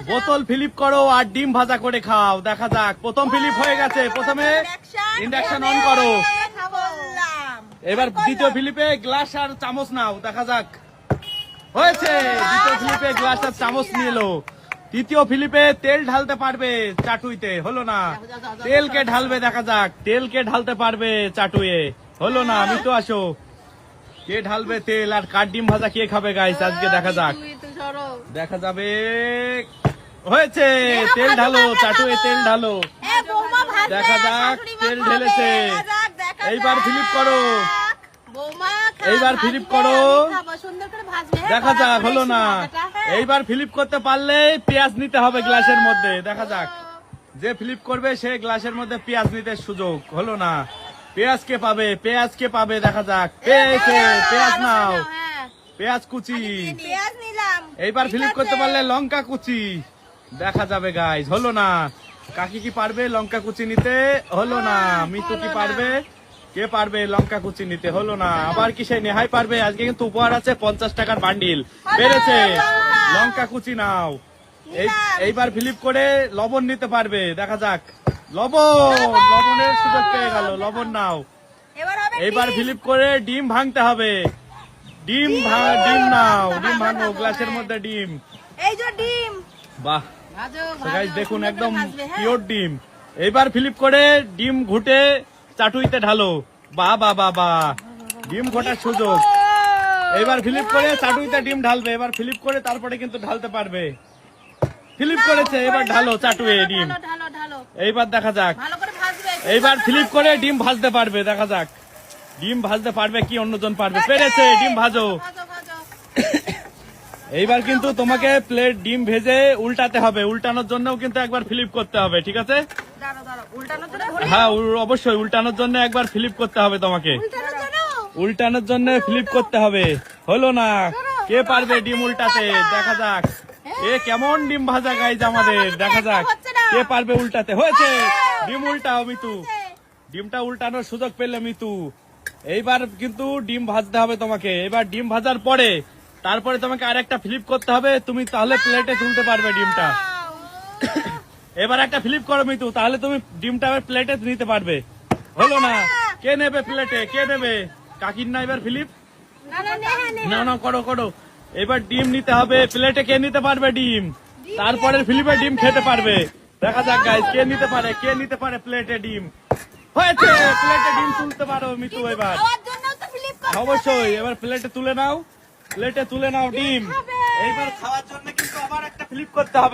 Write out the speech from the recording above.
বোতল ফিলিপ করো আর ডিম ভাজা করে খাও, দেখা যাক। প্রথম ফিলিপ হয়ে গেছে, প্রথমে ইন্ডাকশন অন করো। এবার দ্বিতীয় ফিলিপে গ্লাস আর চামচ নাও, দেখা যাক। হয়েছে, দ্বিতীয় ফিলিপে গ্লাস আর চামচ নিয়ে এলো। তৃতীয় ফিলিপে তেল ঢালতে পারবে চাটুইতে, হলো না। তেলকে ঢালবে, দেখা যাক তেলকে ঢালতে পারবে চাটুয়ে, হলো না। মিতু আসো, কে ঢালবে তেল আর কার ডিম ভাজা কে খাবে গাইস আজকে, দেখা যাক, দেখা যাবে। হয়েছে, তেল ঢালো চাটুয়ে, তেল ঢালো, দেখা যাক। তেল ঢেলেছে, এইবার ফিলিপ করো, এইবার ফিলিপ করো, দেখা যাক। হলো না, এইবার ফিলিপ করতে পারলে পেঁয়াজ নিতে হবে গ্লাসের মধ্যে, দেখা যাক। যে ফিলিপ করবে সে গ্লাসের মধ্যে পেঁয়াজ নিতে সুযোগ, হলো না। পেঁয়াজ কে পাবে, পেঁয়াজ কে পাবে, দেখা যাক। পেয়েছে, পেঁয়াজ নাও, পেঁয়াজ কুচি। এইবার ফিলিপ করতে পারলে লঙ্কা কুচি, দেখা যাবে গাইস। হলো না, কাকি কি পারবে লঙ্কা কুচি নিতে, হলো না। মিতু কি পারবে, কে পারবে লঙ্কা কুচি নিতে, হলো না। আবার কি সেই নেহাই পারবে, আজকে কিন্তু উপহার আছে 50 টাকার বান্ডিল বেড়েছে। লঙ্কা কুচি নাও। এইবার ফিলিপ করে লবণ নিতে পারবে, দেখা যাক। লবণের সুযোগ পেয়ে গেল, লবণ নাও। এইবার ফিলিপ করে ডিম ভাঙতে হবে, ডিম নাও, ডিম ভাঙো গ্লাসের মধ্যে, ডিম। বাহ গাইস, দেখুন একদম পিওর ডিম। এইবার ফিলিপ করে ডিম ঘুটে চাটুইতে ঢালো, বাহ বাহ বাহ বাহ, ডিম ঘটার সুযোগ। এইবার ফিলিপ করে চাটুইতে ডিম ঢালবে, এবার ফিলিপ করে তারপরে কিন্তু ঢালতে পারবে। ফিলিপ করেছে, এবার ঢালো চাটুয়ে ডিম, এইবার দেখা যাক। এইবার ফিলিপ করে ডিম ভাজতে পারবে, দেখা যাক। ডিম ভাজতে পারবে কি অন্যজন পারবে, পেরেছে, ডিম ভাজো। এইবার কিন্তু তোমাকে প্লেট ডিম ভেজে উল্টাতে হবে, উল্টানোর জন্যও কিন্তু একবার ফিলিপ করতে হবে, ঠিক আছে? হ্যাঁ অবশ্যই, উল্টানোর জন্য একবার ফিলিপ করতে হবে তোমাকে, উল্টানোর জন্য ফিলিপ করতে হবে। হলো না, কে পারবে ডিম উল্টাতে, দেখা যাক। এ কেমন ডিম ভাজা গাইজ আমাদের, দেখা যাক কে পারবে উল্টাতে। হয়েছে, ডিম উল্টাও মিতু, ডিমটা উল্টানোর সুযোগ পেলে মিতু। এইবার কিন্তু ডিম ভাজতে হবে তোমাকে। এবার ডিম ভাজার পরে তারপরে তোমাকে আরেকটা ফ্লিপ করতে হবে, তুমি তাহলে প্লেটে তুলতে পারবে ডিমটা। এবার একটা ফ্লিপ করো মিতু, তাহলে তুমি ডিমটা প্লেটে নিতে পারবে। হলো না, কে নেবে প্লেটে, কে নেবে? কাকির না এবার ফ্লিপ? না না, করো করো। এবার ডিম নিতে হবে প্লেটে, কে নিতে পারবে ডিম, তারপরে ফ্লিপে ডিম খেতে পারবে। দেখা যাক গাইস কে নিতে পারে, কে নিতে পারে প্লেটে ডিম। হয়েছে, প্লেটে ডিম তুলতে পারো মিতু এবার, অবশ্যই। এবার প্লেটে তুলে নাও, প্লেটে তুলে নাও ডিম। এইবার খাওয়ার জন্য কিন্তু আবার একটা ফ্লিপ করতে হবে।